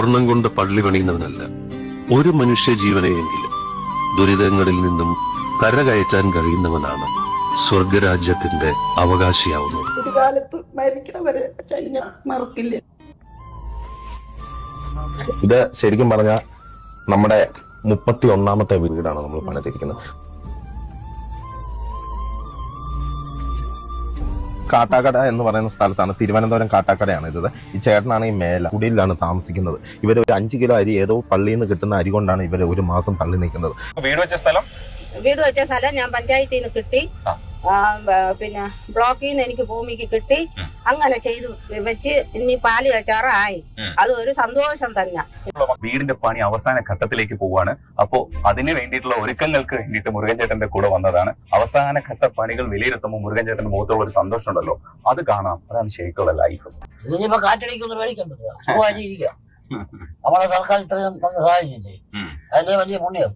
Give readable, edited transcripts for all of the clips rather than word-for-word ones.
സ്വർണം കൊണ്ട് പള്ളി പണിയുന്നവനല്ല, ഒരു മനുഷ്യ ജീവനെയെങ്കിലും ദുരിതങ്ങളിൽ നിന്നും കരകയറ്റാൻ കഴിയുന്നവനാണ് സ്വർഗരാജ്യത്തിന്റെ അവകാശിയാവുന്നത്. ഒരു കാലത്ത് മരിക്കണവരെ ഞാൻ മറക്കില്ല. ഇത് ശരിക്കും പറഞ്ഞ നമ്മുടെ 31ാമത്തെ വീടാണ് നമ്മൾ പണിതിരിക്കുന്നത്. കാട്ടാക്കട എന്ന് പറയുന്ന സ്ഥലത്താണ്, തിരുവനന്തപുരം കാട്ടാക്കടയാണ് ഇത്. ഈ ചേട്ടനാണ് ഈ മേല കുടിയിലാണ് താമസിക്കുന്നത്. ഇവര് ഒരു 5 കിലോ അരി ഏതോ പള്ളിയിൽ നിന്ന് കിട്ടുന്ന അരി കൊണ്ടാണ് ഇവര് ഒരു മാസം തള്ളി നിൽക്കുന്നത്. വീട് വെച്ച സ്ഥലം ഞാൻ പഞ്ചായത്തിൽ നിന്ന് കിട്ടി, പിന്നെ ബ്ലോക്കിൽ നിന്ന് എനിക്ക് ഭൂമിക്ക് കിട്ടി. അങ്ങനെ ചെയ്തു വെച്ച് ഇനി പാല് കച്ചാറായി. അത് ഒരു സന്തോഷം തന്നെ. വീടിന്റെ പണി അവസാന ഘട്ടത്തിലേക്ക് പോവാണ്. അപ്പോ അതിന് വേണ്ടിയിട്ടുള്ള ഒരുക്കങ്ങൾക്ക് വേണ്ടിയിട്ട് മുരുകൻ ചേട്ടന്റെ കൂടെ വന്നതാണ്. അവസാന ഘട്ട പണികൾ വിലയിരുത്തുമ്പോൾ മുരുകൻ ചേട്ടന്റെ മുഖത്തുള്ള ഒരു സന്തോഷം ഉണ്ടല്ലോ, അത് കാണാം. അതാണ് ശരിക്കുള്ള ലൈഫ്. ഇതിനിപ്പോ കാറ്റടിക്കൊന്നും മേടിക്കണ്ടല്ലോ, സുഖമായിട്ടിരിക്കുക. നമ്മളെ സർക്കാർ ഇത്രയും തന്ന് സഹായിച്ചില്ലേ, അതിന്റെ വലിയ പുണ്യം.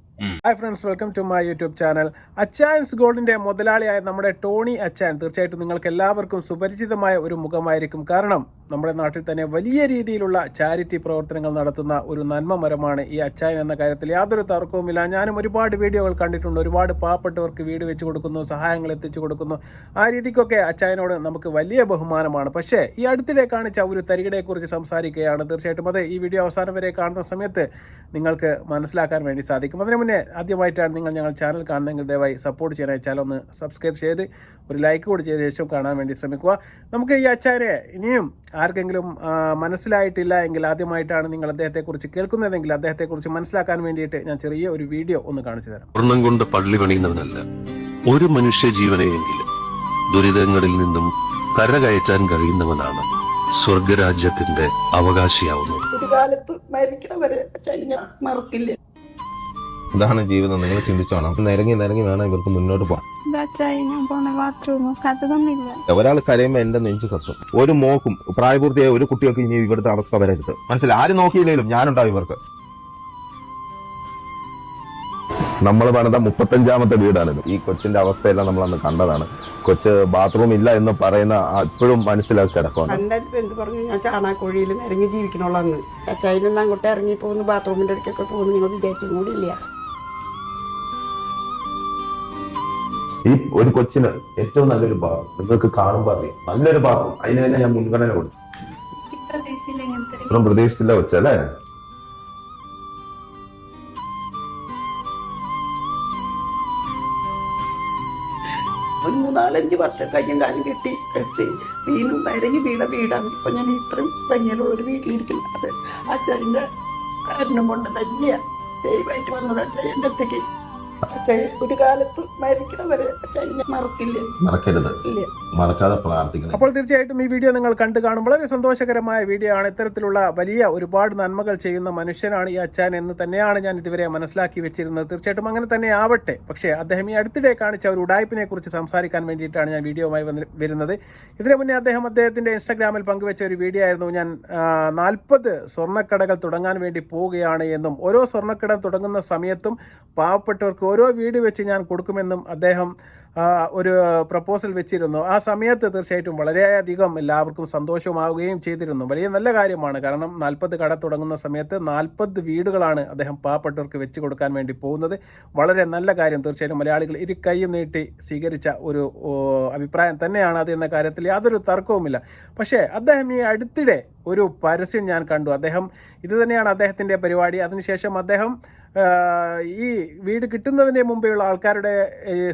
Hi friends, welcome to my YouTube channel. Achayans ഗോൾഡിന്റെ മുതലാളിയായ നമ്മുടെ ടോണി അച്ചായൻ തീർച്ചയായിട്ടും നിങ്ങൾക്ക് എല്ലാവർക്കും സുപരിചിതമായ ഒരു മുഖമായിരിക്കും. കാരണം നമ്മുടെ നാട്ടിൽ തന്നെ വലിയ രീതിയിലുള്ള ചാരിറ്റി പ്രവർത്തനങ്ങൾ നടത്തുന്ന ഒരു നന്മ മരമാണ് ഈ അച്ചായൻ എന്ന കാര്യത്തിൽ യാതൊരു തർക്കവുമില്ല. ഞാനും ഒരുപാട് വീഡിയോകൾ കണ്ടിട്ടുണ്ട്. ഒരുപാട് പാവപ്പെട്ടവർക്ക് വീട് വെച്ച് കൊടുക്കുന്നു, സഹായങ്ങൾ എത്തിച്ചു കൊടുക്കുന്നു. ആ രീതിക്കൊക്കെ അച്ചായനോട് നമുക്ക് വലിയ ബഹുമാനമാണ്. പക്ഷേ ഈ അടുത്തിടെ കാണിച്ച ഒരു തരികിടയെക്കുറിച്ച് സംസാരിക്കുകയാണ്. തീർച്ചയായിട്ടും അത് ഈ വീഡിയോ അവസാനം വരെ കാണുന്ന സമയത്ത് നിങ്ങൾക്ക് മനസ്സിലാക്കാൻ വേണ്ടി സാധിക്കും. അതിനു മുന്നേ ആദ്യമായിട്ടാണ് നിങ്ങൾ ഞങ്ങൾ ചാനൽ കാണുന്നതെങ്കിൽ ദയവായി സപ്പോർട്ട് ചെയ്യാനായി ചാനൽ ഒന്ന് സബ്സ്ക്രൈബ് ചെയ്ത് ഒരു ലൈക്ക് കൂടി ചെയ്ത ശേഷം കാണാൻ വേണ്ടി ശ്രമിക്കുക. നമുക്ക് ഈ അച്ചായനെ ഇനിയും ആർക്കെങ്കിലും മനസ്സിലായിട്ടില്ല എങ്കിൽ, ആദ്യമായിട്ടാണ് നിങ്ങൾ അദ്ദേഹത്തെക്കുറിച്ച് കേൾക്കുന്നതെങ്കിൽ അദ്ദേഹത്തെക്കുറിച്ച് മനസ്സിലാക്കാൻ വേണ്ടിയിട്ട് ഞാൻ ചെറിയ ഒരു വീഡിയോ ഒന്ന് കാണിച്ചു തരാം. സ്വർണം കൊണ്ട് പള്ളി പണിയുന്നവനല്ല, ഒരു മനുഷ്യ ജീവനെയെങ്കിലും ദുരിതങ്ങളിൽ നിന്നും കരകയറ്റാൻ കഴിയുന്നവനാണ് സ്വർഗരാജ്യത്തിന്റെ അവകാശിയാവുന്നത്. ഒരു കാലത്ത് മരിക്കണവരെ ഞാൻ മറക്കില്ല. ഇതാണ് ജീവിതം. നിങ്ങൾ ചിന്തിച്ചോണം. നിരങ്ങി വേണം ഇവർക്ക് മുന്നോട്ട് പോകാൻ. ഒരാൾ കരയുമ്പോ എന്റെ നെഞ്ചു കത്തും. ഒരു മോക്കും പ്രായപൂർത്തിയായ ഒരു കുട്ടികൾക്ക് ഇനി ഇവിടുത്തെ അവസ്ഥ വരരുത്. മനസ്സിലായി? ആരും നോക്കിയില്ലെങ്കിലും ഞാനുണ്ടാവും ഇവർക്ക്. നമ്മൾ പണിത 35ാമത്തെ വീടാണിത്. ഈ കൊച്ചിന്റെ അവസ്ഥയെല്ലാം നമ്മൾ അന്ന് കണ്ടതാണ്. കൊച്ച് ബാത്റൂം ഇല്ല എന്ന് പറയുന്ന ഇപ്പോഴും മനസ്സിലാക്കി കിടക്കണം. എന്ത് പറഞ്ഞു, ഞാൻ ചാണാക്കോഴിയിൽ ഇറങ്ങി ജീവിക്കണോളന്ന്. അച്ചായനെല്ലാം അങ്ങോട്ട് ഇറങ്ങി പോകുന്നു, ബാത്റൂമിന്റെ അടുക്കൊക്കെ പോകുന്നു. നിങ്ങൾ വിചാരിച്ചും കൂടി ഇല്ല. ഈ ഒരു കൊച്ചിന് ഏറ്റവും നല്ലൊരു ബാത്റൂം നിങ്ങൾക്ക് കാണുമ്പോൾ അറിയാം. നല്ലൊരു ബാത്റൂം, അതിന് തന്നെ ഞാൻ മുൻഗണന കൊടുത്തു. പ്രതീക്ഷിച്ചില്ല വെച്ചല്ലേ. ഒരു 3-4-5 വർഷം കയ്യും കാലം കെട്ടി വീണും വരങ്ങി വീടാണ്. ഇപ്പൊ ഞാൻ ഇത്രയും ഭംഗിയുള്ള ഒരു വീട്ടിലിരിക്കുന്നത്. അത് അച്ചായന്റെ കാരണം കൊണ്ട് തന്നെയാണ്. ദയവായിട്ട് വന്നത് അച്ചായന്റെ അടുത്തേക്ക്. അച്ചായൻ ഒരു കാലത്ത് മരിക്കണവരെ അച്ചായൻ ഞാൻ മറക്കില്ല. മറക്കരുത്, മറക്കാതെ പ്രാർത്ഥിക്കണം. അപ്പോൾ തീർച്ചയായിട്ടും ഈ വീഡിയോ നിങ്ങൾ കണ്ടു കാണും. വളരെ സന്തോഷകരമായ വീഡിയോ ആണ്. ഇത്തരത്തിലുള്ള വലിയ ഒരുപാട് നന്മകൾ ചെയ്യുന്ന മനുഷ്യനാണ് ഈ അച്ചായൻ എന്ന് തന്നെയാണ് ഞാൻ ഇതുവരെ മനസ്സിലാക്കി വെച്ചിരുന്നത്. തീർച്ചയായിട്ടും അങ്ങനെ തന്നെ ആവട്ടെ. പക്ഷേ അദ്ദേഹം ഈ അടുത്തിടെ കാണിച്ച ഒരു ഉഡായ്പിനെ കുറിച്ച് സംസാരിക്കാൻ വേണ്ടിയിട്ടാണ് ഞാൻ വീഡിയോയുമായി വരുന്നത്. ഇതിനു മുന്നേ അദ്ദേഹത്തിന്റെ ഇൻസ്റ്റാഗ്രാമിൽ പങ്കുവെച്ച ഒരു വീഡിയോ ആയിരുന്നു. ഞാൻ 40 സ്വർണ്ണക്കടകൾ തുടങ്ങാൻ വേണ്ടി പോവുകയാണ് എന്നും ഓരോ സ്വർണ്ണക്കട തുടങ്ങുന്ന സമയത്തും പാവപ്പെട്ടവർക്ക് ഓരോ വീട് വെച്ച് ഞാൻ കൊടുക്കുമെന്നും അദ്ദേഹം ഒരു പ്രപ്പോസൽ വെച്ചിരുന്നു. ആ സമയത്ത് തീർച്ചയായിട്ടും വളരെയധികം എല്ലാവർക്കും സന്തോഷമാവുകയും ചെയ്തിരുന്നു. വലിയ നല്ല കാര്യമാണ്. കാരണം 40 കട തുടങ്ങുന്ന സമയത്ത് 40 വീടുകളാണ് അദ്ദേഹം പാവപ്പെട്ടവർക്ക് വെച്ച് കൊടുക്കാൻ വേണ്ടി പോകുന്നത്. വളരെ നല്ല കാര്യം. തീർച്ചയായിട്ടും മലയാളികൾ ഇരു കൈയും നീട്ടി സ്വീകരിച്ച ഒരു അഭിപ്രായം തന്നെയാണ് അത് എന്ന കാര്യത്തിൽ യാതൊരു തർക്കവുമില്ല. പക്ഷേ അദ്ദേഹം ഈ അടുത്തിടെ ഒരു പരസ്യം ഞാൻ കണ്ടു. ഇത് തന്നെയാണ് അദ്ദേഹത്തിൻ്റെ പരിപാടി. അതിനുശേഷം അദ്ദേഹം ഈ വീട് കിട്ടുന്നതിന് മുമ്പെയുള്ള ആൾക്കാരുടെ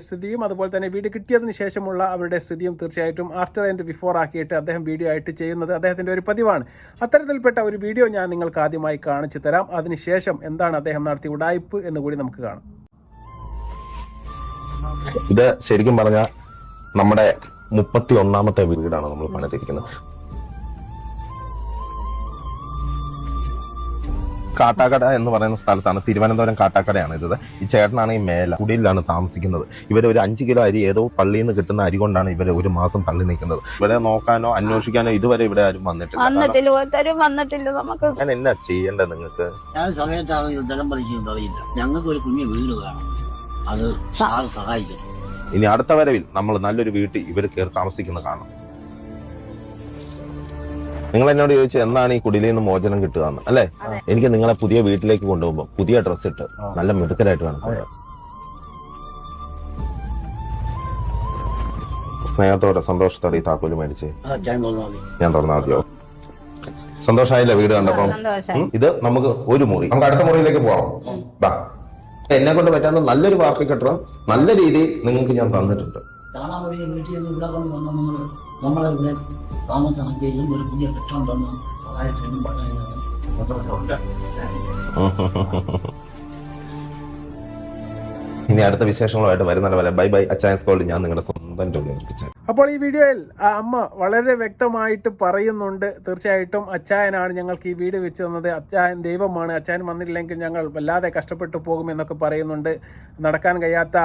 സ്ഥിതിയും അതുപോലെ തന്നെ വീട് കിട്ടിയതിന് ശേഷമുള്ള അവരുടെ സ്ഥിതിയും തീർച്ചയായിട്ടും ആഫ്റ്റർ ആൻഡ് ബിഫോർ ആക്കിയിട്ട് അദ്ദേഹം വീഡിയോ ആയിട്ട് ചെയ്യുന്നത് അദ്ദേഹത്തിൻ്റെ ഒരു പതിവാണ്. അത്തരത്തിൽപ്പെട്ട ഒരു വീഡിയോ ഞാൻ നിങ്ങൾക്ക് ആദ്യമായി കാണിച്ചു തരാം. അതിനുശേഷം എന്താണ് അദ്ദേഹം നടത്തിയ ഉഡായിപ്പ് എന്ന് കൂടി നമുക്ക് കാണാം. ഇത് ശരിക്കും പറഞ്ഞ നമ്മുടെ 31ാമത്തെ വീടാണ് നമ്മൾ പണിതിരിക്കുന്നത്. കാട്ടാക്കട എന്ന് പറയുന്ന സ്ഥലത്താണ്, തിരുവനന്തപുരം കാട്ടാക്കടയാണ് ഇത്. ഈ ചേട്ടനാണ് ഈ മേല കുടിയിലാണ് താമസിക്കുന്നത്. ഇവര് ഒരു 5 കിലോ അരി ഏതോ പള്ളിയിൽ നിന്ന് കിട്ടുന്ന അരി കൊണ്ടാണ് ഇവര് ഒരു മാസം തള്ളി നിൽക്കുന്നത്. ഇവിടെ നോക്കാനോ അന്വേഷിക്കാനോ ഇതുവരെ ഇവിടെ ആരും വന്നിട്ടില്ല. നമുക്ക് ഞാൻ എന്നാ ചെയ്യേണ്ടത്? നിങ്ങൾക്ക് ഞാൻ സമയത്താണ് ഇത് ജലം പതിക്കുന്നത് അറിയില്ല. ഞങ്ങൾക്ക് ഒരു കുഞ്ഞു വീട് വേണം, അത് സഹായിക്കണം. ഇനി അടുത്ത വരവിൽ നമ്മൾ നല്ലൊരു വീട്ടിൽ ഇവർ കയറി താമസിക്കുന്ന കാണാം. നിങ്ങൾ എന്നോട് ചോദിച്ചു എന്നാണ് ഈ കുടിലിൽ നിന്ന് മോചനം കിട്ടുക എന്ന് അല്ലേ? എനിക്ക് നിങ്ങളെ പുതിയ വീട്ടിലേക്ക് കൊണ്ടുപോകുമ്പോൾ പുതിയ ഡ്രസ്സ് ഇട്ട് നല്ല മിടുക്കലായിട്ട് വേണം പോകാൻ. സ്നേഹത്തോടെ സന്തോഷത്തോടെ ഈ താക്കോല് മേടിച്ച് ഞാൻ തുറന്നാൽ മതിയോ? സന്തോഷമായില്ല വീട് കണ്ടപ്പം? ഇത് നമുക്ക് ഒരു മുറി, നമുക്ക് അടുത്ത മുറിയിലേക്ക് പോവാം. ബാ, എന്നെ കൊണ്ട് പറ്റാത്ത നല്ലൊരു വാർത്ത കെട്ടണം നല്ല രീതിയിൽ നിങ്ങൾക്ക് ഞാൻ തന്നിട്ടുണ്ട്. കാണാൻ വഴി വീട്ടിൽ നിന്ന് ഇവിടെ കൊണ്ട് വന്ന നമ്മളെ ഇവിടെ താമസമാക്കിയും ഒരു പുതിയ കെട്ടിടം തന്നു. ഇനി അടുത്ത വിശേഷങ്ങളുമായിട്ട് വരുന്ന പോലെ ബൈ ബൈ. അച്ചായൻസ് ഗോൾഡ് ഞാൻ നിങ്ങളുടെ സ്വന്തം ടൂളിൽ. അപ്പോൾ ഈ വീഡിയോയിൽ ആ അമ്മ വളരെ വ്യക്തമായിട്ട് പറയുന്നുണ്ട്, തീർച്ചയായിട്ടും അച്ചായനാണ് ഞങ്ങൾക്ക് ഈ വീട് വെച്ച് തന്നത്, അച്ചായൻ ദൈവമാണ്, അച്ചായൻ വന്നില്ലെങ്കിൽ ഞങ്ങൾ വല്ലാതെ കഷ്ടപ്പെട്ടു പോകുമെന്നൊക്കെ പറയുന്നുണ്ട്. നടക്കാൻ കഴിയാത്ത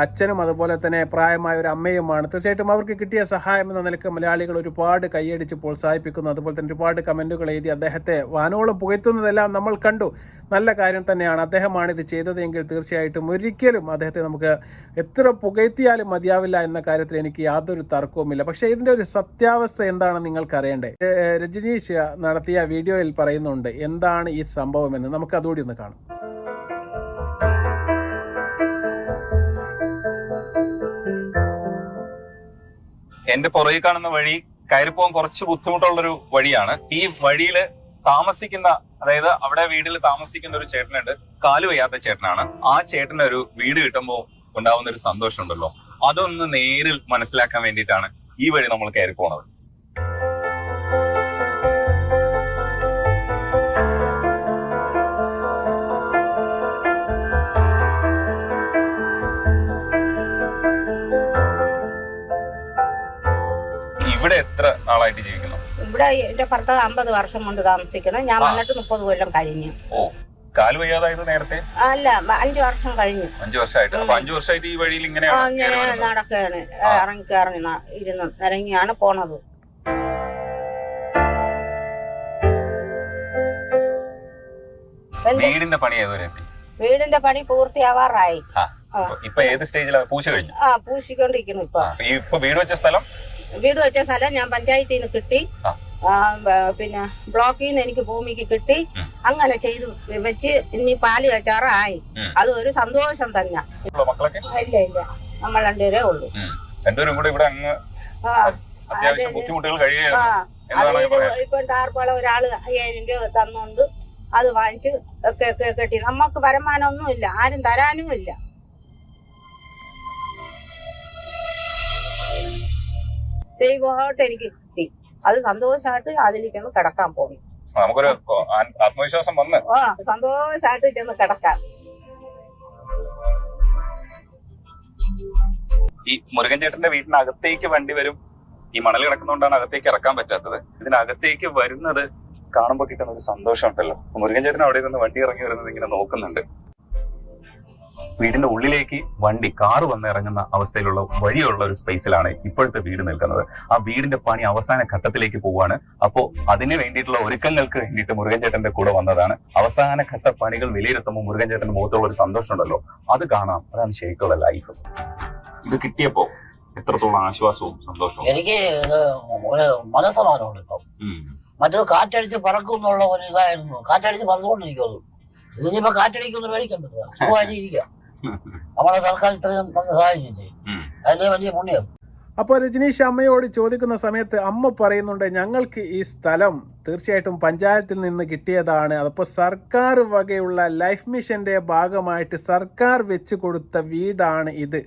അച്ഛനും അതുപോലെ തന്നെ പ്രായമായ ഒരു അമ്മയുമാണ്. തീർച്ചയായിട്ടും അവർക്ക് കിട്ടിയ സഹായം എന്ന നിലക്ക് മലയാളികൾ ഒരുപാട് കൈയടിച്ച് പ്രോത്സാഹിപ്പിക്കുന്നു. അതുപോലെ തന്നെ ഒരുപാട് കമൻറ്റുകൾ എഴുതി അദ്ദേഹത്തെ വാനോളം പുകഴ്ത്തുന്നതെല്ലാം നമ്മൾ കണ്ടു. നല്ല കാര്യം തന്നെയാണ്. അദ്ദേഹമാണ് ഇത് ചെയ്തതെങ്കിൽ തീർച്ചയായിട്ടും ഒരിക്കലും അദ്ദേഹത്തെ നമുക്ക് എത്ര പുകഴ്ത്തിയാലും മതിയാവില്ല എന്ന കാര്യത്തിൽ എനിക്ക് യാതൊരു തർക്കവുമില്ല. പക്ഷേ ഇതിൻ്റെ ഒരു സത്യാവസ്ഥ എന്താണെന്ന് നിങ്ങൾക്ക് അറിയണ്ടേ? രജനീഷ് നടത്തിയ വീഡിയോയിൽ പറയുന്നുണ്ട് എന്താണ് ഈ സംഭവമെന്ന്. നമുക്ക് അതുകൂടി ഒന്ന് കാണാം. എന്റെ പുറകിൽ കാണുന്ന വഴി കയറിപ്പോകാൻ കുറച്ച് ബുദ്ധിമുട്ടുള്ളൊരു വഴിയാണ്. ഈ വഴിയില് താമസിക്കുന്ന, അതായത് അവിടെ വീട്ടിൽ താമസിക്കുന്ന ഒരു ചേട്ടനുണ്ട്, കാല് വയ്യാത്ത ചേട്ടനാണ്. ആ ചേട്ടന് ഒരു വീട് കിട്ടുമ്പോൾ ഉണ്ടാവുന്ന ഒരു സന്തോഷം ഉണ്ടല്ലോ, അതൊന്ന് നേരിൽ മനസ്സിലാക്കാൻ വേണ്ടിയിട്ടാണ് ഈ വഴി നമ്മൾ കയറി പോണത്. ഇവിടെ എത്ര നാളായിട്ട് ജീവിക്കുന്നു? ഇവിടെ എന്റെ ഭർത്താവ് 50 വർഷം കൊണ്ട് താമസിക്കണം. ഞാൻ വന്നിട്ട് 30 കൊല്ലം കഴിഞ്ഞു. ഓ, കാല് വയ്യാതായത് നേരത്തെ? അല്ല, 5 വർഷം കഴിഞ്ഞു. 5 വർഷമായിട്ട്. അപ്പൊ 5 വർഷമായിട്ട് ഈ വഴിയിൽ ഇങ്ങനെ നടക്കുകയാണ്. ഇറങ്ങി ഇരുന്ന് ഇറങ്ങിയാണ് പോണത്. വീടിന്റെ പണി ഏതുവരെ എത്തി? വീടിന്റെ പണി പൂർത്തിയാവാറായി. ഇപ്പൊ ഏത് സ്റ്റേജിലാണ്? പൂശ കഴിഞ്ഞു? പൂശിക്കൊണ്ടിരിക്കുന്നു. ഇപ്പൊ വീട് വെച്ച സ്ഥലം ഞാൻ പഞ്ചായത്തിൽ നിന്ന് കിട്ടി. പിന്നെ ബ്ലോക്കിൽ നിന്ന് എനിക്ക് ഭൂമിക്ക് കിട്ടി. അങ്ങനെ ചെയ്തു വെച്ച് ഇനി പാല് കച്ചാറായി. അത് ഒരു സന്തോഷം തന്നെ. ഇല്ല ഇല്ല, നമ്മൾ രണ്ടുപേരേ ഉള്ളൂ. രണ്ടുപേരും കൂടെ ഇവിടെ അങ്ങ് അത്യാവശ്യം ബുദ്ധിമുട്ടുകൾ കഴിയുകയാണ്. ഇപ്പൊ ടാർപ്പാള ഒരാള് 5000 രൂപ തന്നുകൊണ്ട് അത് വാങ്ങിച്ച് ഒക്കെ കെട്ടി. നമുക്ക് വരുമാനം ഒന്നുമില്ല, ആരും തരാനുമില്ല. ദൈവമായിട്ട് എനിക്ക് കിട്ടി. അത് സന്തോഷമായിട്ട് അതിലേക്ക് ഒന്ന് കിടക്കാൻ പോകും. നമുക്കൊരു ആത്മവിശ്വാസം വന്ന് സന്തോഷമായിട്ട് ചെന്ന് കിടക്കാം. ഈ മുരുകൻ ചേട്ടന്റെ വീട്ടിനകത്തേക്ക് വണ്ടി വരും. ഈ മണൽ കിടക്കുന്നതുകൊണ്ടാണ് അകത്തേക്ക് ഇറക്കാൻ പറ്റാത്തത്. ഇതിനകത്തേക്ക് വരുന്നത് കാണുമ്പോൾ കിട്ടുന്ന ഒരു സന്തോഷം ഉണ്ടല്ലോ. മുരുകൻ ചേട്ടൻ അവിടെ നിന്ന് വണ്ടി ഇറങ്ങി വരുന്നത് ഇങ്ങനെ നോക്കുന്നുണ്ട്. വീടിന്റെ ഉള്ളിലേക്ക് വണ്ടി, കാറ് വന്ന് ഇറങ്ങുന്ന അവസ്ഥയിലുള്ള വഴിയുള്ള ഒരു സ്പേസിലാണ് ഇപ്പോഴത്തെ വീട് നിൽക്കുന്നത്. ആ വീടിന്റെ പണി അവസാന ഘട്ടത്തിലേക്ക് പോവാണ്. അപ്പോ അതിന് വേണ്ടിയിട്ടുള്ള ഒരുക്കങ്ങൾക്ക് വേണ്ടിയിട്ട് മുരുകൻ ചേട്ടന്റെ കൂടെ വന്നതാണ്. അവസാന ഘട്ട പണികൾ വിലയിരുത്തുമ്പോൾ മുരുകൻ ചേട്ടന്റെ മുഖത്തുള്ള ഒരു സന്തോഷം ഉണ്ടല്ലോ, അത് കാണാം. അതാണ് ശരിക്കുള്ള ലൈഫ്. ഇത് കിട്ടിയപ്പോ എത്രത്തോളം ആശ്വാസവും സന്തോഷവും? എനിക്ക് ഒരു മനസ്സമാനമുണ്ട് ഇപ്പം. മറ്റേത് കാറ്റടിച്ച് പറക്കും എന്നുള്ള ഒരു ഇതായിരുന്നു. കാറ്റടിച്ച് പറന്നുകൊണ്ടിരിക്കുന്നത്. ഇതിനിപ്പോ കാറ്റടിക്കുന്ന മേടിക്കണ്ടല്ലോ, സുഖമായിട്ട് ഇരിക്കാം. നമ്മളെ സർക്കാർ ഇത്രയും തന്നെ സഹായിച്ചിട്ട് അതിന്റെ വലിയ പുണ്യം. അപ്പോൾ രജനീഷ് അമ്മയോട് ചോദിക്കുന്ന സമയത്ത് അമ്മ പറയുന്നുണ്ട് ഞങ്ങൾക്ക് ഈ സ്ഥലം തീർച്ചയായിട്ടും പഞ്ചായത്തിൽ നിന്ന് കിട്ടിയതാണ്. അപ്പോൾ സർക്കാർ വകയുള്ള ലൈഫ് മിഷന്റെ ഭാഗമായിട്ട് സർക്കാർ വെച്ച് കൊടുത്ത വീടാണ് ഇത്.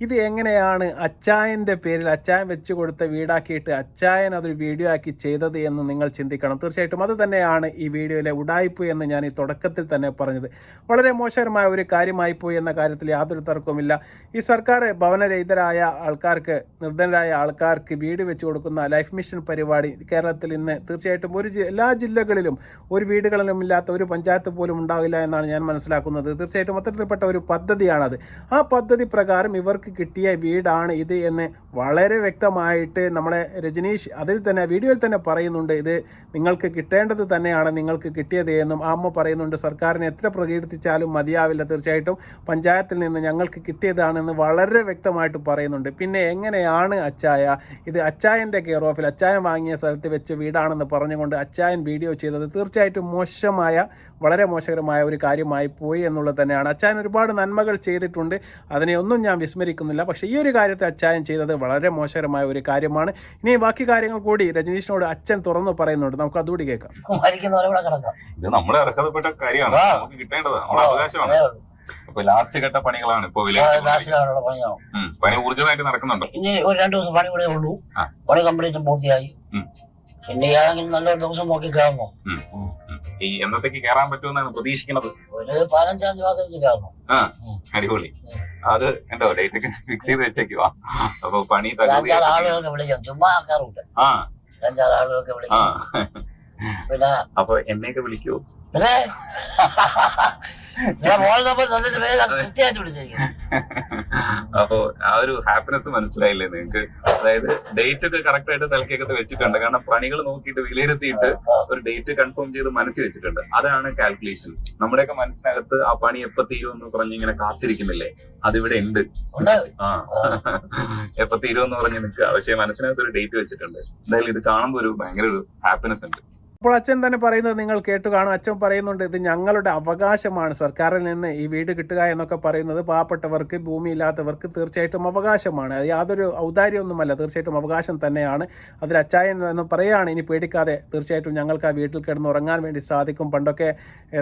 ഇത് എങ്ങനെയാണ് അച്ചായൻ്റെ പേരിൽ അച്ചായൻ വെച്ച് കൊടുത്ത വീടാക്കിയിട്ട് അച്ചായൻ അതൊരു വീഡിയോ ആക്കി ചെയ്തത് എന്ന് നിങ്ങൾ ചിന്തിക്കണം. തീർച്ചയായിട്ടും അത് തന്നെയാണ് ഈ വീഡിയോയിലെ ഉടായ്പ് എന്ന് ഞാൻ ഈ തുടക്കത്തിൽ തന്നെ പറഞ്ഞത്. വളരെ മോശകരമായ ഒരു കാര്യമായിപ്പോയി എന്ന കാര്യത്തിൽ യാതൊരു തർക്കവുമില്ല. ഈ സർക്കാർ ഭവനരഹിതരായ ആൾക്കാർക്ക്, നിർധനരായ ആൾക്കാർക്ക് വീട് വെച്ച് കൊടുക്കുന്ന ലൈഫ് മിഷൻ പരിപാടി കേരളത്തിൽ ഇന്ന് തീർച്ചയായിട്ടും എല്ലാ ജില്ലകളിലും ഒരു വീടുകളിലും ഇല്ലാത്ത ഒരു പഞ്ചായത്ത് പോലും ഉണ്ടാവില്ല എന്നാണ് ഞാൻ മനസ്സിലാക്കുന്നത്. തീർച്ചയായിട്ടും അത്തരത്തിൽപ്പെട്ട ഒരു പദ്ധതിയാണത്. ആ പദ്ധതി പ്രകാരം ഇവർക്ക് കിട്ടിയ വീടാണ് ഇത് എന്ന് വളരെ വ്യക്തമായിട്ട് നമ്മളെ രജനീഷ് അതിൽ തന്നെ വീഡിയോയിൽ തന്നെ പറയുന്നുണ്ട്. ഇത് നിങ്ങൾക്ക് കിട്ടേണ്ടത് തന്നെയാണ്, നിങ്ങൾക്ക് കിട്ടിയത് എന്നും ആ അമ്മ പറയുന്നുണ്ട്. സർക്കാരിനെ എത്ര പ്രകീർത്തിച്ചാലും മതിയാവില്ല, തീർച്ചയായിട്ടും പഞ്ചായത്തിൽ നിന്ന് ഞങ്ങൾക്ക് കിട്ടിയതാണെന്ന് വളരെ വ്യക്തമായിട്ട് പറയുന്നുണ്ട്. പിന്നെ എങ്ങനെയാണ് അച്ചായ ഇത് അച്ചായൻ്റെ കെയർ ഓഫിൽ അച്ചായൻ വാങ്ങിയ സ്ഥലത്ത് വെച്ച് വീടാണെന്ന് പറഞ്ഞുകൊണ്ട് അച്ചായൻ വീഡിയോ ചെയ്തത് തീർച്ചയായിട്ടും വളരെ മോശകരമായ ഒരു കാര്യമായി പോയി എന്നുള്ളത് തന്നെയാണ്. അച്ചായൻ ഒരുപാട് നന്മകൾ ചെയ്തിട്ടുണ്ട്, അതിനെ ഒന്നും ഞാൻ വിസ്മരിക്കുന്നില്ല. പക്ഷേ ഈ ഒരു കാര്യത്തെ അച്ചായൻ ചെയ്തത് വളരെ മോശകരമായ ഒരു കാര്യമാണ്. ഇനി ബാക്കി കാര്യങ്ങൾ കൂടി രജനീഷിനോട് അച്ഛൻ തുറന്നു പറയുന്നുണ്ട്, നമുക്ക് അതുകൂടി കേൾക്കാം. ഇത് നമ്മുടെ അർഹതപ്പെട്ട കാര്യമാണ്, നമുക്ക് കിട്ടേണ്ടതാണ്, നമ്മുടെ അവകാശമാണ്. അപ്പൊ ലാസ്റ്റ് ഘട്ട പണികളാണ് ഇപ്പൊ പണി ഊർജിതമായിട്ട് നടക്കുന്നുണ്ടോ? ഇനി ഒരു 2 ദിവസം പണി കൂടെ ഉള്ളൂ, പണി കംപ്ലീറ്റ് പൂർത്തിയായി. പിന്നെ ഏതെങ്കിലും നല്ലൊരു ദിവസം നോക്കി കയറണോ? ഈ എന്നത്തേക്ക് കയറാൻ പറ്റുമെന്നാണ് പ്രതീക്ഷിക്കുന്നത്? ഒരു 15-ാം തീയതി കയറണം. അടിപൊളി. അത് എന്തോ ഡേറ്റ് ഒക്കെ ഫിക്സ് ചെയ്ത് വെച്ചേക്കുവാ. അപ്പൊ പണി 5-6 ആളുകളൊക്കെ വിളിക്കാം, ചുമ്മാ ആക്കാറുണ്ട്. 5-6 ആളുകളൊക്കെ വിളിക്കാം. പിന്നെ അപ്പൊ എന്നെയൊക്കെ വിളിക്കൂ? പിന്നെ കൃത്യമായിട്ട് വിളിച്ചേക്കും. അപ്പൊ ആ ഒരു ഹാപ്പിനെസ് മനസ്സിലായില്ലേ നിങ്ങൾക്ക്? അതായത് ഡേറ്റ് ഒക്കെ കറക്റ്റ് ആയിട്ട് തലക്കേക്കത്ത് വെച്ചിട്ടുണ്ട്. കാരണം പണികൾ നോക്കിയിട്ട് വിലയിരുത്തിയിട്ട് ഒരു ഡേറ്റ് കൺഫേം ചെയ്ത് മനസ്സിൽ വെച്ചിട്ടുണ്ട്. അതാണ് കാൽക്കുലേഷൻ. നമ്മുടെയൊക്കെ മനസ്സിനകത്ത് ആ പണി എപ്പോ തീരുമെന്ന് പറഞ്ഞ് ഇങ്ങനെ കാത്തിരിക്കുന്നില്ലേ, അതിവിടെ ഉണ്ട്. എപ്പോ തീരുമെന്ന് പറഞ്ഞ് നിൽക്കുക, പക്ഷെ മനസ്സിനകത്ത് ഒരു ഡേറ്റ് വെച്ചിട്ടുണ്ട്. എന്തായാലും ഇത് കാണുമ്പോൾ ഒരു ഭയങ്കര ഒരു ഹാപ്പിനെസ് ഉണ്ട്. അപ്പോൾ അച്ഛൻ തന്നെ പറയുന്നത് നിങ്ങൾ കേട്ടു കാണും. അച്ഛൻ പറയുന്നുണ്ട് ഇത് ഞങ്ങളുടെ അവകാശമാണ്, സർക്കാരിൽ നിന്ന് ഈ വീട് കിട്ടുക എന്നൊക്കെ പറയുന്നത് പാവപ്പെട്ടവർക്ക്, ഭൂമിയില്ലാത്തവർക്ക് തീർച്ചയായിട്ടും അവകാശമാണ്. അത് യാതൊരു ഔദാര്യമൊന്നുമല്ല, തീർച്ചയായിട്ടും അവകാശം തന്നെയാണ്. അതിൽ അച്ചായൻ എന്ന് പറയുകയാണ്, ഇനി പേടിക്കാതെ തീർച്ചയായിട്ടും ഞങ്ങൾക്ക് ആ വീട്ടിൽ കിടന്ന് ഉറങ്ങാൻ വേണ്ടി സാധിക്കും. പണ്ടൊക്കെ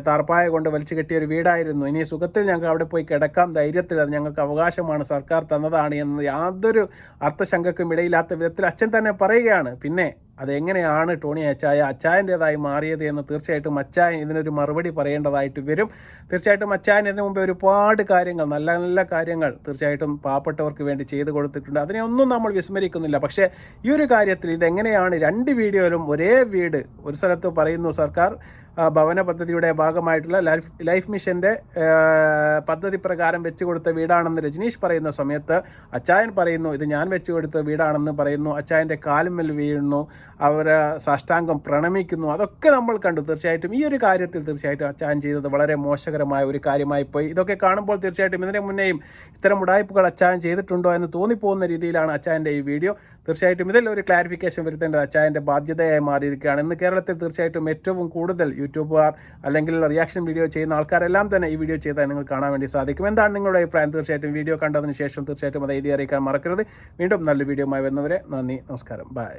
താർപ്പായ കൊണ്ട് വലിച്ചു കെട്ടിയ ഒരു വീടായിരുന്നു, ഇനി സുഖത്തിൽ ഞങ്ങൾക്ക് അവിടെ പോയി കിടക്കാം ധൈര്യത്തിൽ, അത് ഞങ്ങൾക്ക് അവകാശമാണ്, സർക്കാർ തന്നതാണ് എന്ന് യാതൊരു അർത്ഥശങ്കക്കും ഇടയില്ലാത്ത വിധത്തിൽ അച്ഛൻ തന്നെ പറയുകയാണ്. പിന്നെ അതെങ്ങനെയാണ് ടോണി അച്ചായൻ്റേതായി മാറിയത് എന്ന് തീർച്ചയായിട്ടും അച്ചായൻ ഇതിനൊരു മറുപടി പറയേണ്ടതായിട്ട് വരും. തീർച്ചയായിട്ടും അച്ചായൻ ഇതിനു മുമ്പ് ഒരുപാട് കാര്യങ്ങൾ, നല്ല നല്ല കാര്യങ്ങൾ തീർച്ചയായിട്ടും പാവപ്പെട്ടവർക്ക് വേണ്ടി ചെയ്തു കൊടുത്തിട്ടുണ്ട്. അതിനെ ഒന്നും നമ്മൾ വിസ്മരിക്കുന്നില്ല. പക്ഷേ ഈ ഒരു കാര്യത്തിൽ ഇതെങ്ങനെയാണ് 2 വീഡിയോയിലും ഒരേ വീട്, ഒരു സ്ഥലത്ത് പറയുന്നു സർക്കാർ ഭവന പദ്ധതിയുടെ ഭാഗമായിട്ടുള്ള ലൈഫ് മിഷൻ്റെ പദ്ധതി പ്രകാരം വെച്ച് കൊടുത്ത വീടാണെന്ന് രജനീഷ് പറയുന്ന സമയത്ത് അച്ചായൻ പറയുന്നു ഇത് ഞാൻ വെച്ച് കൊടുത്ത വീടാണെന്ന് പറയുന്നു. അച്ചായൻ്റെ കാലുമ്മൽ വീഴുന്നു, അവർ സാഷ്ടാംഗം പ്രണമിക്കുന്നു. അതൊക്കെ നമ്മൾ കണ്ടു. തീർച്ചയായിട്ടും ഈ ഒരു കാര്യത്തിൽ തീർച്ചയായിട്ടും അച്ചായൻ ചെയ്തത് വളരെ മോശകരമായ ഒരു കാര്യമായി പോയി. ഇതൊക്കെ കാണുമ്പോൾ തീർച്ചയായിട്ടും ഇതിന് മുന്നേയും ഇത്തരം ഉടായ്പകൾ അച്ചായൻ ചെയ്തിട്ടുണ്ടോ എന്ന് തോന്നിപ്പോകുന്ന രീതിയിലാണ് അച്ചായൻ്റെ ഈ വീഡിയോ. തീർച്ചയായിട്ടും ഇതിൽ ഒരു ക്ലാരിഫിക്കേഷൻ വരുത്തേണ്ടത് അച്ചായൻ്റെ ബാധ്യതയായി മാറിയിരിക്കുകയാണ്. ഇന്ന് കേരളത്തിൽ തീർച്ചയായിട്ടും ഏറ്റവും കൂടുതൽ യൂട്യൂബുകാർ അല്ലെങ്കിൽ റിയാക്ഷൻ വീഡിയോ ചെയ്യുന്ന ആൾക്കാരെല്ലാം തന്നെ ഈ വീഡിയോ ചെയ്താൽ നിങ്ങൾ കാണാൻ വേണ്ടി സാധിക്കും. എന്താണ് നിങ്ങളുടെ അഭിപ്രായം? തീർച്ചയായിട്ടും വീഡിയോ കണ്ടതിന് ശേഷം തീർച്ചയായിട്ടും അത് എഴുതി അറിയിക്കാൻ മറക്കരുത്. വീണ്ടും നല്ല വീഡിയോയുമായി വരുന്നവരെ നന്ദി, നമസ്കാരം, ബൈ.